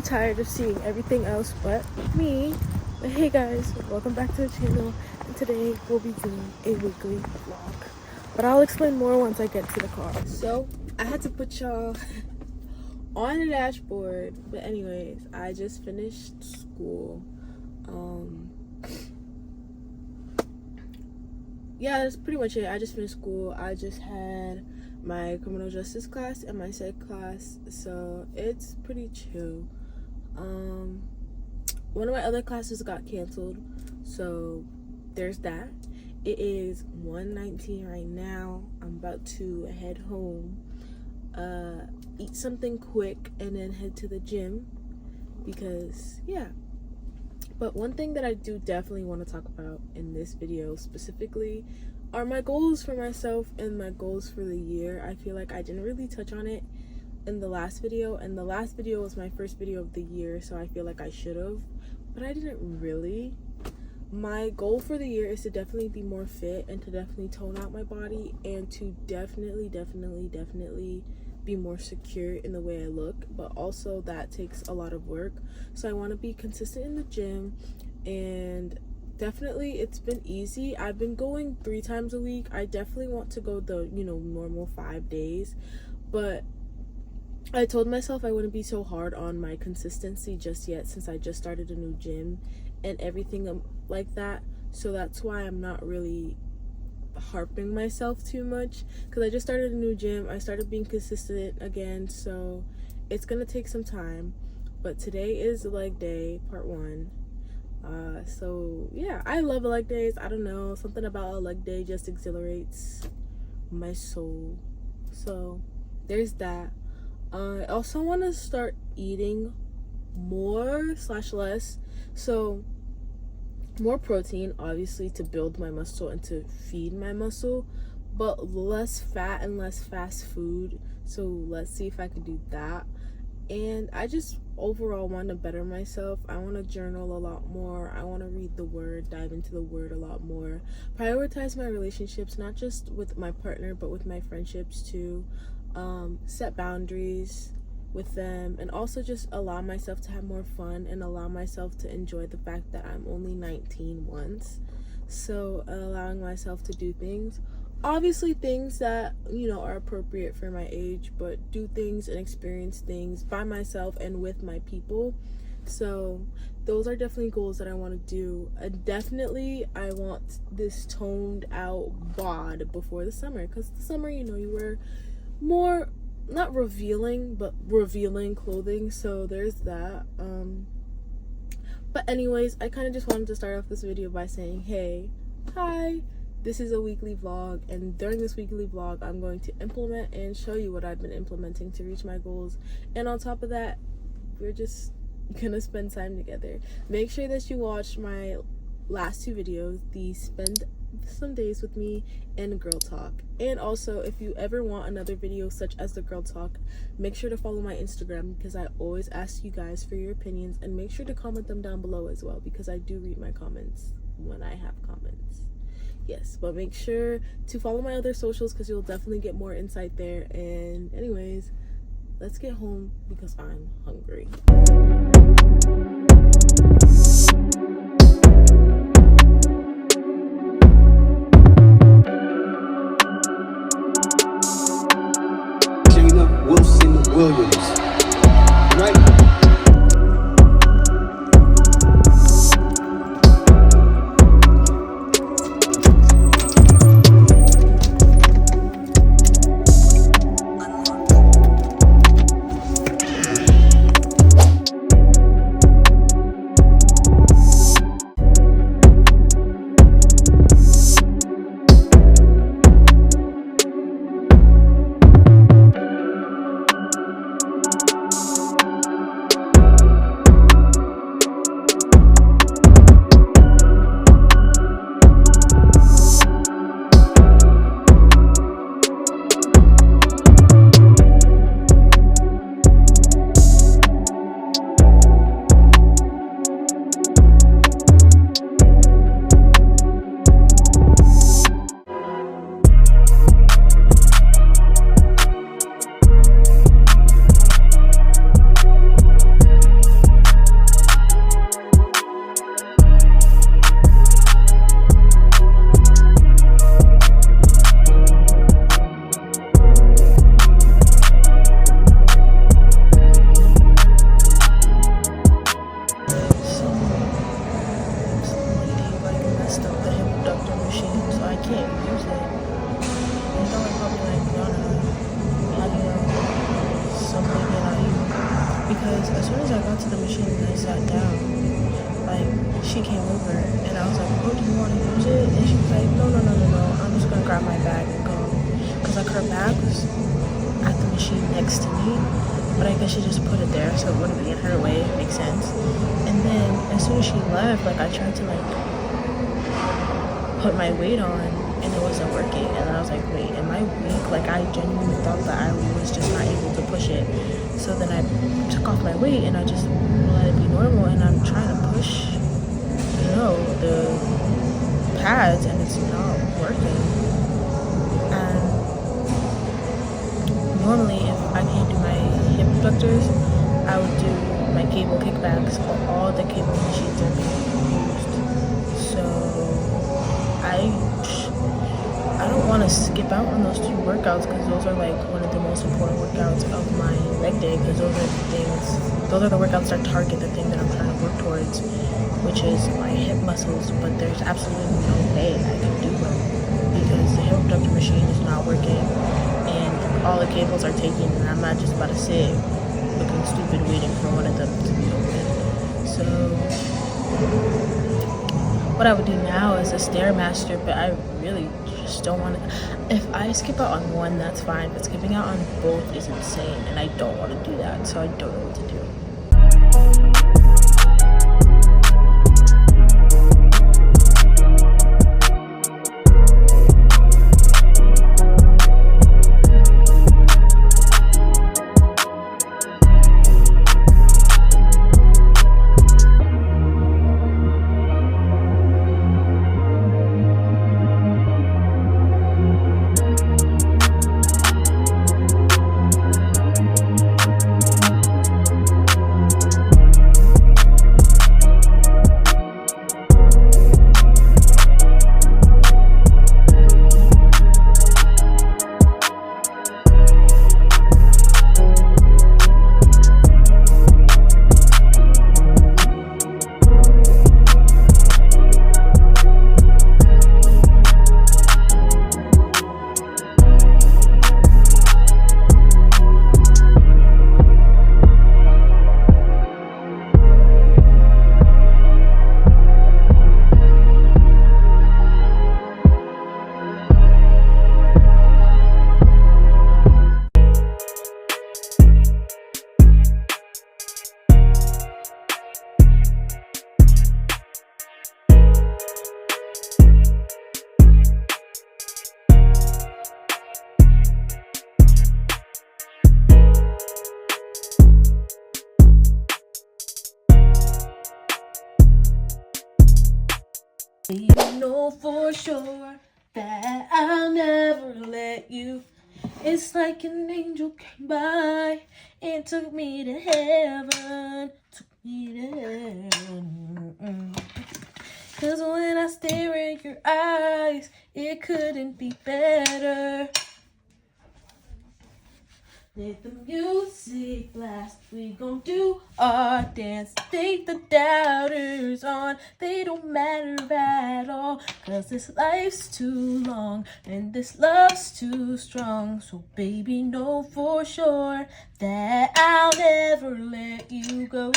tired of seeing everything else but me. But hey guys, welcome back to the channel, and today we'll be doing a weekly vlog. But I'll explain more once I get to the car. So I had to put y'all on the dashboard. But anyways, I just finished school. Yeah, that's pretty much it. I just finished school. I just had my criminal justice class and my psych class, so it's pretty chill. One of my other classes got canceled, so there's that. It is 1:19 right now. I'm about to head home, eat something quick, and then head to the gym because yeah. But one thing that I do definitely want to talk about in this video specifically are my goals for myself and my goals for the year. I feel like I didn't really touch on it in the last video, and the last video was my first video of the year, so I feel like I should have, but I didn't really. My goal for the year is to definitely be more fit and to definitely tone out my body and to definitely be more secure in the way I look, but also that takes a lot of work. So I want to be consistent in the gym, and definitely it's been easy. I've been going 3 times a week. I definitely want to go the normal 5 days, but I told myself I wouldn't be so hard on my consistency just yet since I just started a new gym and everything like that. So that's why I'm not really harping myself too much, because I just started a new gym. I started being consistent again, so it's gonna take some time. But today is leg day part 1. So yeah, I love leg days. I don't know, something about a leg day just exhilarates my soul. So there's that. I also want to start eating more/less, so more protein, obviously, to build my muscle and to feed my muscle, but less fat and less fast food. So let's see if I can do that. And I just overall want to better myself. I want to journal a lot more. I want to read the word, dive into the word a lot more, prioritize my relationships, not just with my partner but with my friendships too. Set boundaries with them, and also just allow myself to have more fun and allow myself to enjoy the fact that I'm only 19 once. So allowing myself to do things, obviously things that are appropriate for my age, but do things and experience things by myself and with my people. So those are definitely goals that I want to do. Definitely I want this toned out bod before the summer, because the summer you wear more, not revealing, but revealing clothing, so there's that. But anyways, I kind of just wanted to start off this video by saying, hey, hi, this is a weekly vlog, and during this weekly vlog I'm going to implement and show you what I've been implementing to reach my goals. And on top of that, we're just gonna spend time together. Make sure that you watch my last 2 videos, the spend some days with me and girl talk. And also, if you ever want another video such as the girl talk, make sure to follow my Instagram, because I always ask you guys for your opinions, and make sure to comment them down below as well, because I do read my comments when I have comments. Yes, but make sure to follow my other socials, because you'll definitely get more insight there. And anyways, let's get home because I'm hungry. Williams, right? can't use it. And someone probably like, Beayana, how do you know something that I use? Because as soon as I got to the machine and I sat down, like, she came over and I was like, oh, do you want to use it? And she was like, no, I'm just gonna grab my bag and go. Because like her bag was at the machine next to me, but I guess she just put it there so it wouldn't be in her way. It makes sense. And then as soon as she left, like, I tried to like put my weight on and it wasn't working. And then I was like, wait, am I weak? Like, I genuinely thought that I was just not able to push it. So then I took off my weight and I just let it be normal, and I'm trying to push, you know, the pads, and it's not working. And normally if I can't do my hip abductors, I would do my cable kickbacks, but all the cable machines are being used. So I don't want to skip out on those 2 workouts, because those are like one of the most important workouts of my leg day, because those are the workouts that target the thing that I'm trying to work towards, which is my hip muscles. But there's absolutely no way I can do them because the hip abductor machine is not working and all the cables are taken, and I'm not just about to sit looking stupid waiting for one of them to be open. So what I would do now is a Stairmaster, but I really just don't want to. If I skip out on one, that's fine, but skipping out on both is insane, and I don't want to do that, so I don't know what to do. You know for sure that I'll never let you. It's like an angel came by and took me to heaven. Took me to heaven. 'Cause when I stare in your eyes, it couldn't be better. Let the music blast, we gon' do our dance. Take the doubters on, they don't matter at all. 'Cause this life's too long, and this love's too strong. So baby, know for sure that I'll never let you go.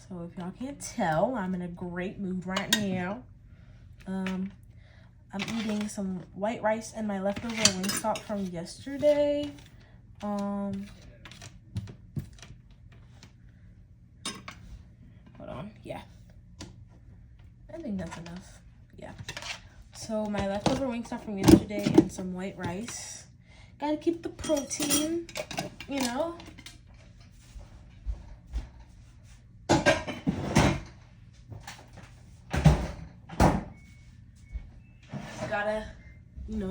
So if y'all can't tell, I'm in a great mood right now. I'm eating some white rice and my leftover Wingstop from yesterday. Hold on. Yeah. I think that's enough. Yeah. So my leftover Wingstop from yesterday and some white rice. Gotta keep the protein, you know.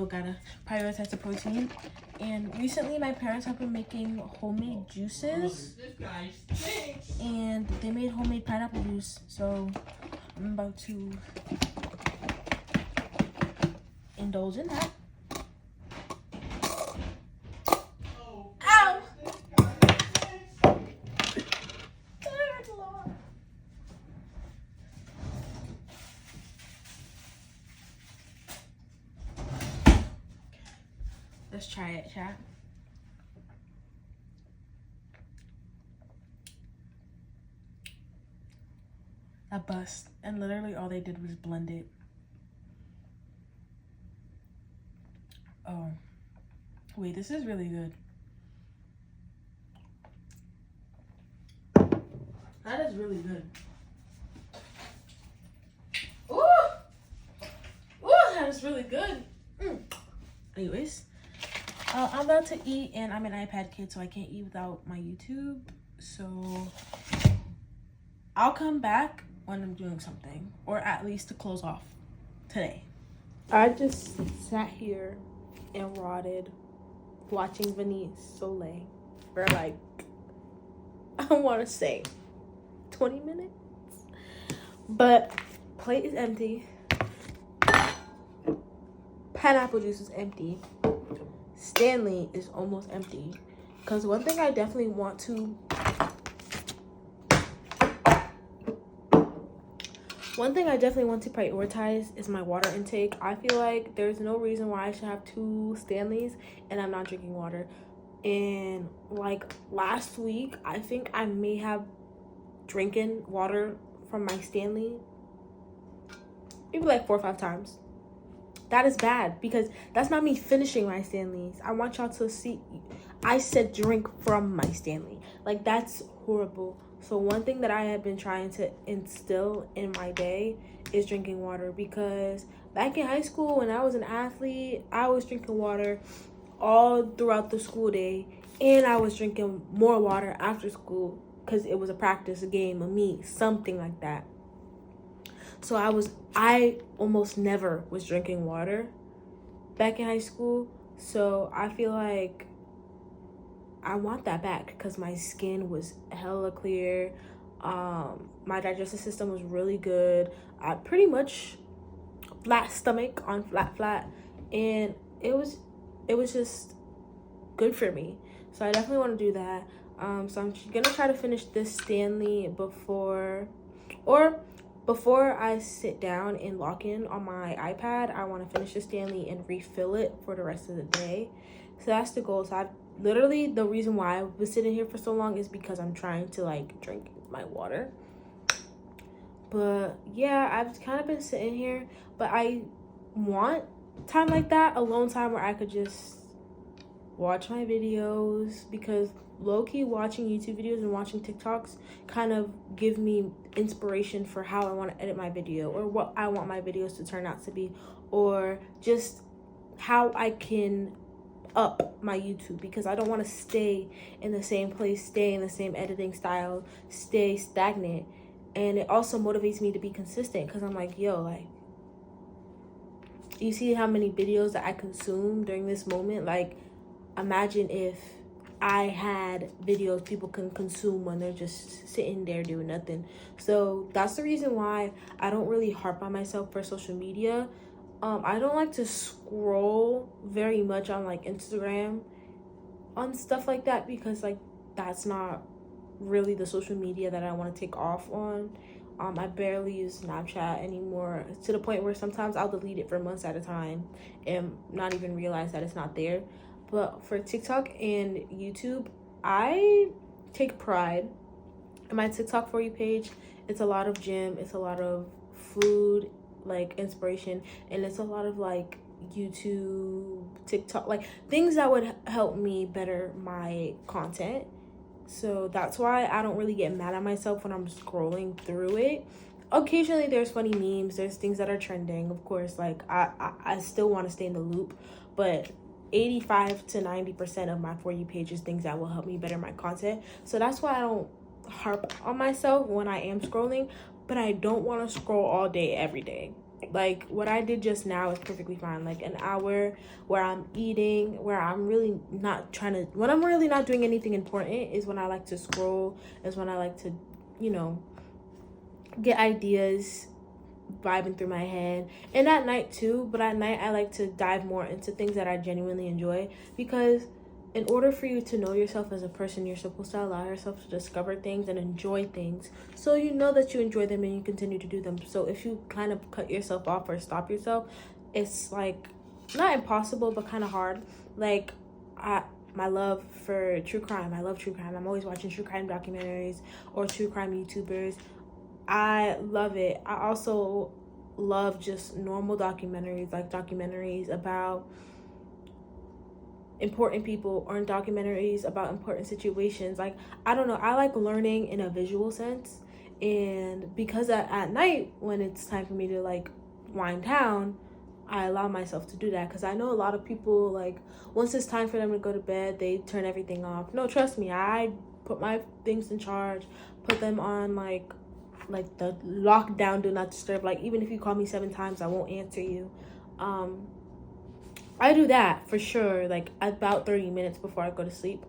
Gotta prioritize the protein. And recently my parents have been making homemade juices, and they made homemade pineapple juice, so I'm about to indulge in that. Ow! Let's try it, chat. That bust. And literally all they did was blend it. Oh. Wait, this is really good. That is really good. Ooh! Ooh, that is really good. Anyways, I'm about to eat, and I'm an iPad kid, so I can't eat without my YouTube. So I'll come back when I'm doing something, or at least to close off today. I just sat here and rotted watching Venice Soleil for like, I want to say 20 minutes, but plate is empty, pineapple juice is empty, Stanley is almost empty, because one thing I definitely want to prioritize is my water intake. I feel like there's no reason why I should have 2 Stanleys and I'm not drinking water. And like last week, I think I may have drinking water from my Stanley maybe like 4 or 5 times. That is bad, because that's not me finishing my Stanleys. I want y'all to see, I said drink from my Stanley. Like, that's horrible. So one thing that I have been trying to instill in my day is drinking water, because back in high school when I was an athlete, I was drinking water all throughout the school day, and I was drinking more water after school because it was a practice, a game, a meet, something like that. So I almost never was drinking water back in high school. So I feel like I want that back, because my skin was hella clear. My digestive system was really good. I pretty much flat stomach on flat, and it was just good for me. So I definitely want to do that. So I'm gonna try to finish this Stanley before I sit down and lock in on my iPad. I want to finish the Stanley and refill it for the rest of the day. So that's the goal. So literally the reason why I was sitting here for so long is because I'm trying to like drink my water. But yeah, I've kind of been sitting here, but I want time like that, alone time where I could just watch my videos, because low-key watching YouTube videos and watching TikToks kind of give me inspiration for how I want to edit my video, or what I want my videos to turn out to be, or just how I can up my YouTube, because I don't want to stay in the same place, stay in the same editing style, stay stagnant. And it also motivates me to be consistent, because I'm like, yo, like, you see how many videos that I consume during this moment? Like, imagine if I had videos people can consume when they're just sitting there doing nothing. So that's the reason why I don't really harp on myself for social media. I don't like to scroll very much on like Instagram on stuff like that, because like that's not really the social media that I want to take off on. I barely use Snapchat anymore, to the point where sometimes I'll delete it for months at a time and not even realize that it's not there. But for TikTok and YouTube, I take pride in my TikTok For You page. It's a lot of gym, it's a lot of food, like inspiration, and it's a lot of like YouTube, TikTok, like things that would help me better my content. So that's why I don't really get mad at myself when I'm scrolling through it. Occasionally there's funny memes, there's things that are trending, of course. Like I still want to stay in the loop, but 85 to 90% of my For You page is things that will help me better my content. So that's why I don't harp on myself when I am scrolling, but I don't want to scroll all day every day. Like what I did just now is perfectly fine. Like an hour where I'm eating, where I'm really not when I'm really not doing anything important, is when I like to scroll, is when I like to, you know, get ideas vibing through my head. And at night too, but at night I like to dive more into things that I genuinely enjoy, because in order for you to know yourself as a person, you're supposed to allow yourself to discover things and enjoy things, so you know that you enjoy them and you continue to do them. So if you kind of cut yourself off or stop yourself, it's like not impossible but kind of hard. Like, my love for true crime. I love true crime. I'm always watching true crime documentaries or true crime YouTubers. I love it. I also love just normal documentaries, like documentaries about important people or documentaries about important situations. Like, I don't know, I like learning in a visual sense. And because at night, when it's time for me to like wind down, I allow myself to do that, because I know a lot of people, like, once it's time for them to go to bed, they turn everything off. No, trust me, I put my things in charge, put them on like the lockdown, do not disturb. Like, even if you call me 7 times, I won't answer you. I do that for sure, like about 30 minutes before I go to sleep.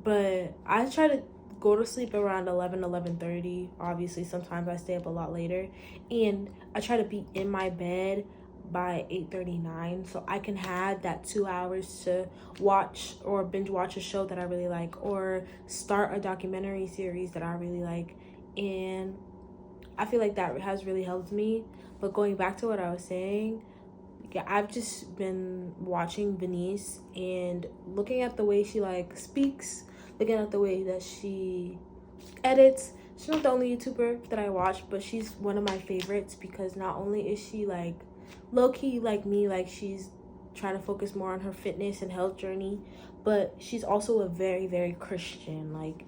But I try to go to sleep around 11:30. Obviously, sometimes I stay up a lot later. And I try to be in my bed by 8:39, so I can have that 2 hours to watch or binge watch a show that I really like, or start a documentary series that I really like. And I feel like that has really helped me. But going back to what I was saying, yeah, I've just been watching Venice and looking at the way she like speaks, looking at the way that she edits. She's not the only YouTuber that I watch, but she's one of my favorites, because not only is she like low-key like me, like she's trying to focus more on her fitness and health journey, but she's also a very, very Christian, like,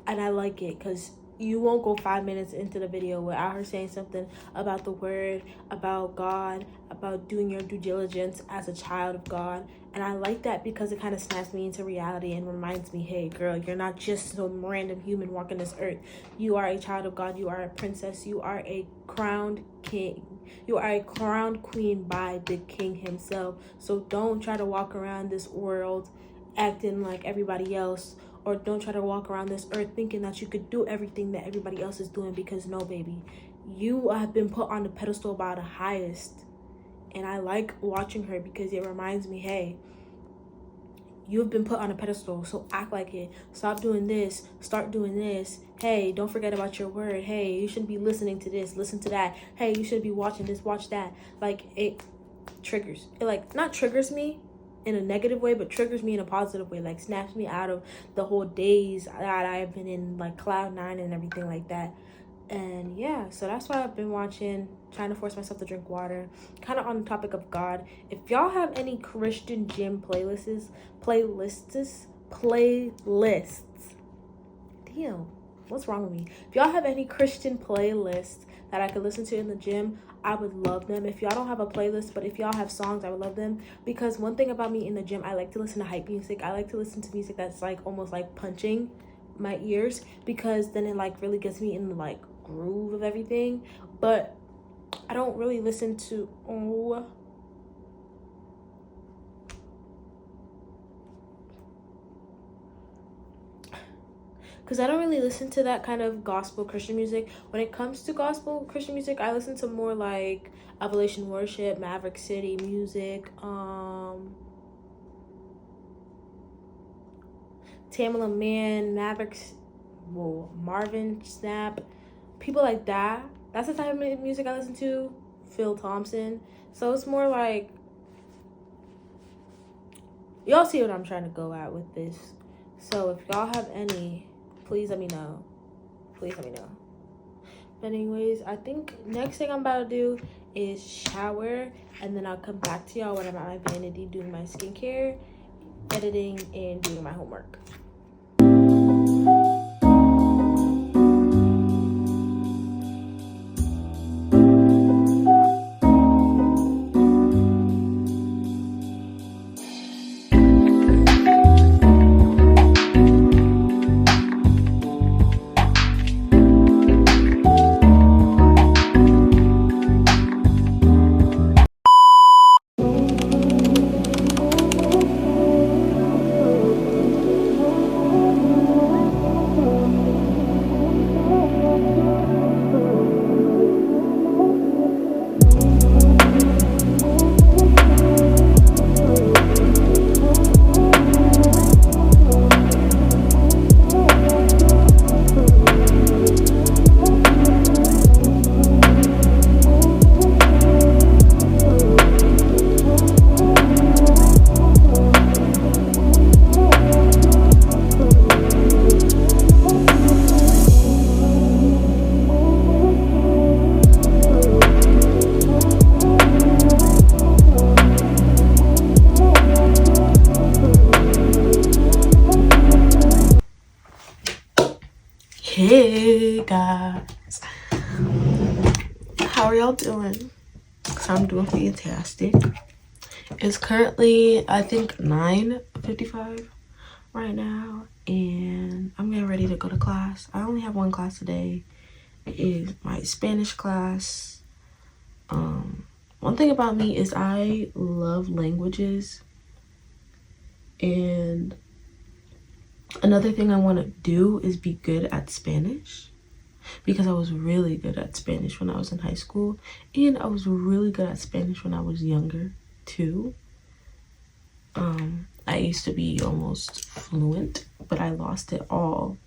and I like it, because you won't go 5 minutes into the video without her saying something about the word, about God, about doing your due diligence as a child of God. And I like that, because it kind of snaps me into reality and reminds me, hey girl, you're not just some random human walking this earth. You are a child of God. You are a princess. You are a crowned king. You are a crowned queen by the king himself. So don't try to walk around this world acting like everybody else, or don't try to walk around this earth thinking that you could do everything that everybody else is doing, because no, baby, you have been put on the pedestal by the highest. And I like watching her, because it reminds me, hey, you've been put on a pedestal, so act like it. Stop doing this, start doing this. Hey, don't forget about your word. Hey, you shouldn't be listening to this, listen to that. Hey, you should be watching this, watch that. Like, it triggers, it like not triggers me in a negative way, but triggers me in a positive way, like snaps me out of the whole days that I've been in like cloud 9 and everything like that. And yeah, so that's why I've been watching, trying to force myself to drink water. Kind of on the topic of God, if y'all have any Christian gym playlists, damn, what's wrong with me? If y'all have any Christian playlists that I could listen to in the gym, I would love them. If y'all don't have a playlist, but if y'all have songs, I would love them. Because one thing about me in the gym, I like to listen to hype music. I like to listen to music that's like almost like punching my ears, because then it like really gets me in the like groove of everything. But I don't really listen to because I don't really listen to that kind of gospel Christian music. When it comes to gospel Christian music, I listen to more like Elevation Worship, Maverick City music, Tamala Man, Marvin Snap, people like that. That's the type of music I listen to. Phil Thompson. So it's more like, y'all see what I'm trying to go at with this. So if y'all have any, please let me know. Please let me know. But anyways, I think next thing I'm about to do is shower, and then I'll come back to y'all when I'm at my vanity doing my skincare, editing, and doing my homework. guys. How are y'all doing? Cause I'm doing fantastic. It's currently, I think, 9:55 right now, and I'm getting ready to go to class. I only have one class today. It is my Spanish class. One thing about me is I love languages, and another thing I want to do is be good at Spanish, because I was really good at Spanish when I was in high school, and I was really good at Spanish when I was younger too. I used to be almost fluent, but I lost it all,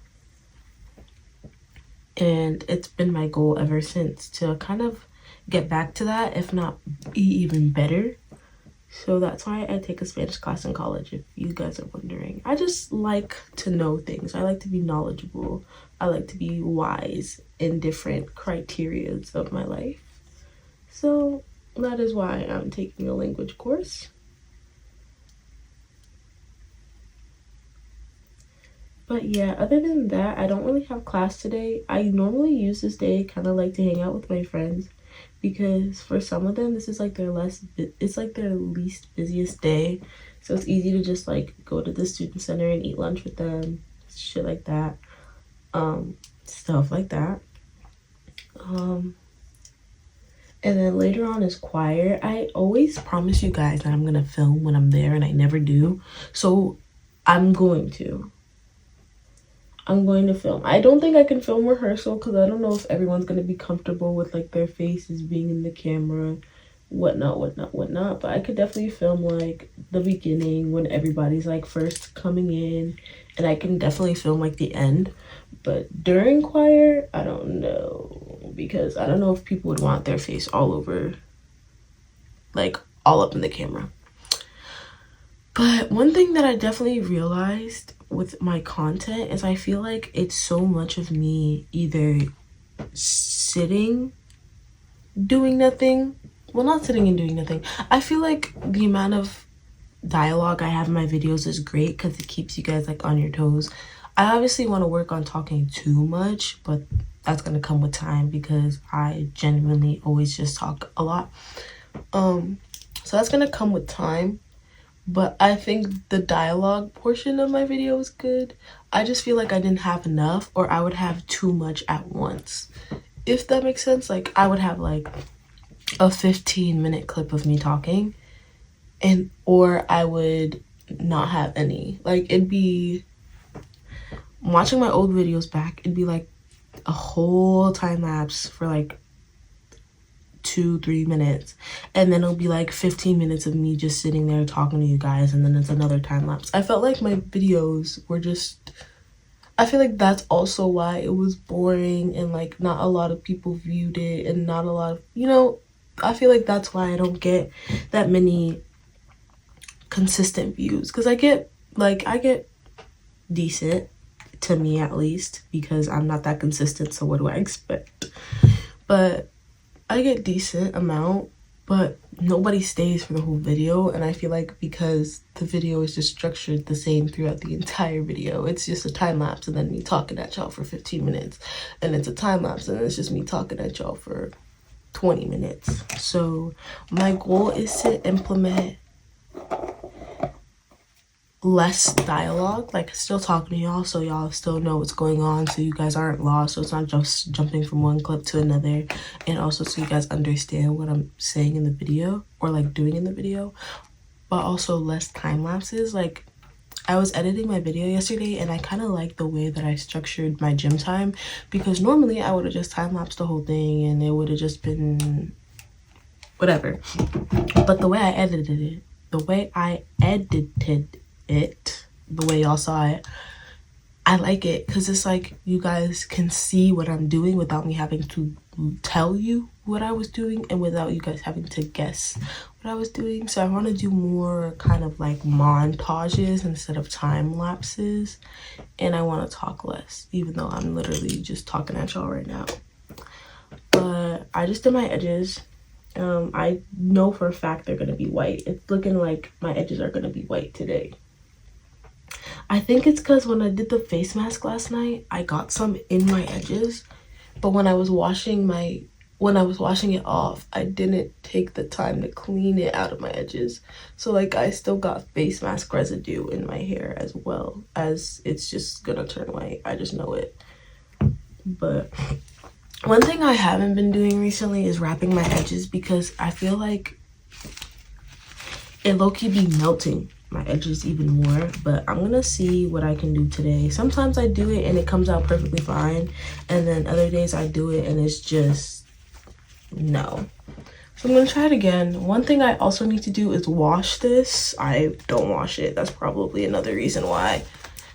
and it's been my goal ever since to kind of get back to that, if not be even better. So that's why I take a Spanish class in college, if you guys are wondering. I just like to know things. I like to be knowledgeable. I like to be wise in different criterias of my life. So that is why I'm taking a language course. But yeah, other than that, I don't really have class today. I normally use this day kind of like to hang out with my friends, because for some of them this is like it's like their least busiest day, so it's easy to just like go to the student center and eat lunch with them, shit like that, stuff like that. And then later on is choir. I always promise you guys that I'm gonna film when I'm there, and I never do, so I'm going to film. I don't think I can film rehearsal, because I don't know if everyone's going to be comfortable with like their faces being in the camera, whatnot. But I could definitely film like the beginning when everybody's like first coming in, and I can definitely film like the end. But during choir, I don't know, because I don't know if people would want their face all over, like all up in the camera. But one thing that I definitely realized with my content is I feel like it's so much of me either sitting, doing nothing. Well, not sitting and doing nothing. I feel like the amount of dialogue I have in my videos is great, because it keeps you guys like on your toes. I obviously want to work on talking too much, but that's going to come with time, because I genuinely always just talk a lot. So that's going to come with time. But I think the dialogue portion of my video is good. I just feel like I didn't have enough, or I would have too much at once, if that makes sense. Like I would have like a 15-minute clip of me talking, or I would not have any. Like it'd be, watching my old videos back, it'd be like a whole time lapse for like 2-3 minutes, and then it'll be like 15 minutes of me just sitting there talking to you guys, and then it's another time lapse. I felt like my videos were just, I feel like that's also why it was boring, and like not a lot of people viewed it, and not a lot of, you know, I feel like that's why I don't get that many consistent views, because I get decent, to me at least, because I'm not that consistent, so what do I expect? But I get decent amount, but nobody stays for the whole video. And I feel like because the video is just structured the same throughout the entire video, it's just a time lapse and then me talking at y'all for 15 minutes, and it's a time lapse and it's just me talking at y'all for 20 minutes. So my goal is to implement less dialogue, like still talking to y'all, so y'all still know what's going on, so you guys aren't lost, so it's not just jumping from one clip to another, and also so you guys understand what I'm saying in the video, or like doing in the video. But also less time lapses. Like I was editing my video yesterday, and I kind of like the way that I structured my gym time, because normally I would have just time lapsed the whole thing and it would have just been whatever. But the way I edited it, the way y'all saw it, I like it, because it's like you guys can see what I'm doing without me having to tell you what I was doing, and without you guys having to guess what I was doing. So I want to do more kind of like montages instead of time lapses, and I want to talk less, even though I'm literally just talking at y'all right now. But I just did my edges. I know for a fact they're gonna be white. It's looking like my edges are gonna be white today. I think it's because when I did the face mask last night, I got some in my edges, But when I was washing it off, I didn't take the time to clean it out of my edges. So like I still got face mask residue in my hair as well, as it's just gonna turn white. I just know it. But one thing I haven't been doing recently is wrapping my edges, because I feel like it low-key be melting my edges even more. But I'm gonna see what I can do today. Sometimes I do it and it comes out perfectly fine, and then other days I do it and it's just no. So I'm gonna try it again. One thing I also need to do is wash this. I don't wash it. That's probably another reason why.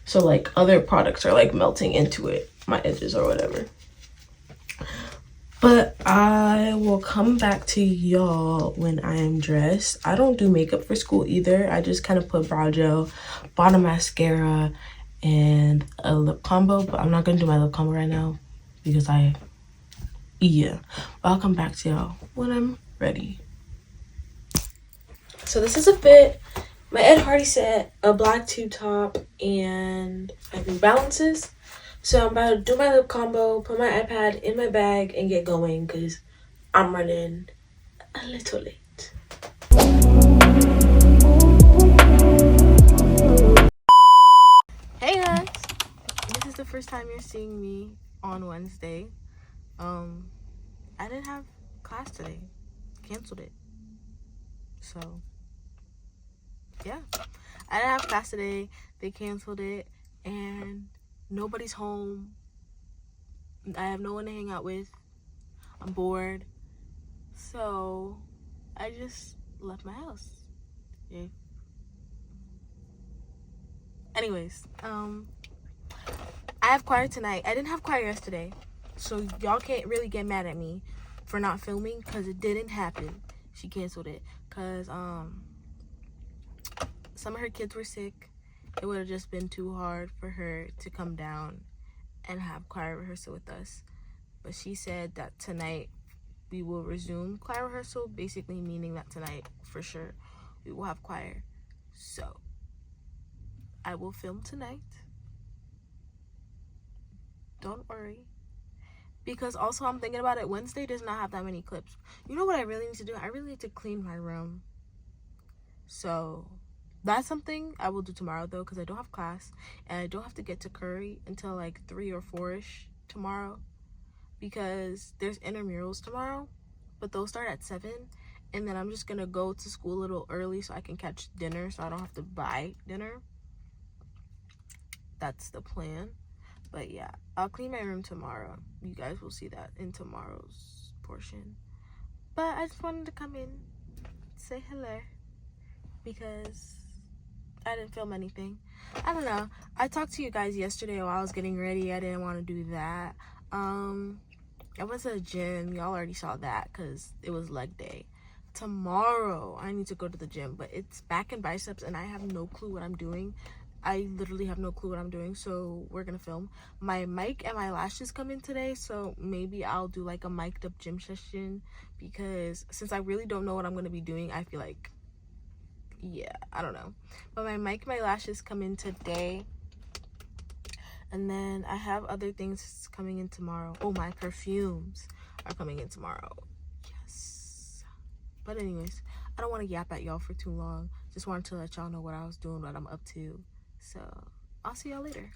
So like other products are like melting into it, my edges or whatever. But I will come back to y'all when I am dressed. I don't do makeup for school either. I just kind of put brow gel, bottom mascara, and a lip combo. But I'm not gonna do my lip combo right now because but I'll come back to y'all when I'm ready. So this is a fit. My Ed Hardy set, a black tube top, and my New Balances. So I'm about to do my lip combo, put my iPad in my bag, and get going because I'm running a little late. Hey guys! This is the first time you're seeing me on Wednesday. I didn't have class today. Canceled it. So, yeah. I didn't have class today. They canceled it. And nobody's home. I have no one to hang out with. I'm bored. So, I just left my house. Yeah. Anyways, I have choir tonight. I didn't have choir yesterday. So, y'all can't really get mad at me for not filming because it didn't happen. She canceled it because some of her kids were sick. It would have just been too hard for her to come down and have choir rehearsal with us. But she said that tonight we will resume choir rehearsal, basically meaning that tonight for sure we will have choir. So I will film tonight. Don't worry. Because also I'm thinking about it, Wednesday does not have that many clips. You know what I really need to do? I really need to clean my room. So that's something I will do tomorrow though, because I don't have class and I don't have to get to Curry until like 3 or 4ish tomorrow, because there's intramurals tomorrow, but those start at 7, and then I'm just gonna go to school a little early so I can catch dinner so I don't have to buy dinner. That's the plan. But yeah, I'll clean my room tomorrow. You guys will see that in tomorrow's portion. But I just wanted to come in, say hello, because I didn't film anything. I don't know. I talked to you guys yesterday while I was getting ready. I didn't want to do that. I went to the gym. Y'all already saw that because it was leg day. Tomorrow, I need to go to the gym, but it's back and biceps, and I have no clue what I'm doing. I literally have no clue what I'm doing, so we're gonna film. My mic and my lashes come in today, so maybe I'll do like a mic'd up gym session, because since I really don't know what I'm gonna be doing, I feel like, yeah, I don't know. But my mic, my lashes come in today, and then I have other things coming in tomorrow. Oh, my perfumes are coming in tomorrow. Yes. But anyways, I don't want to yap at y'all for too long. Just wanted to let y'all know what I was doing, what I'm up to. So I'll see y'all later.